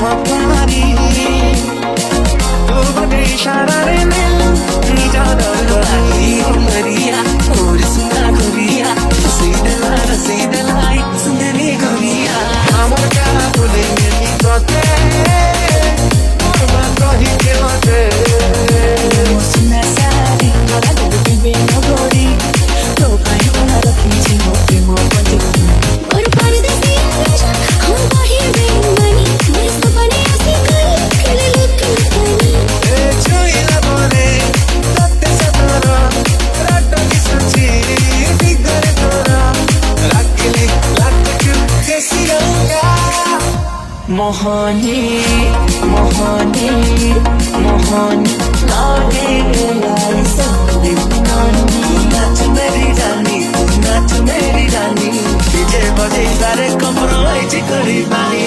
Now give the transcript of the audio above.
तुम्हारी तू बड़े इशारा रे मिल नीचा दर्दाई मरिया और सुना गोरिया सीधे लाई सुंदरी गोरिया আমার কারা বলে নি তোতে তোমার কহি কেমতে Suna sari, ahora debe vivir no gori. Toca y una rapichi, no primo cuando. और परदेसी आजा हम बाहर बेईमानी मेरे सपने ऐसे करे खेले लुक लुकानी এ ছুঁইলা বলে তাতে সাতরা রাত কি সঁচি বিগড়ে তোরা রাখলি লাটকু কেসিয়া Mohani, Mohani, Mohani, love लाई सबने नानी, नाच मेरी रानी डीजे बजे सारे कम्प्रोमाइज करी बानी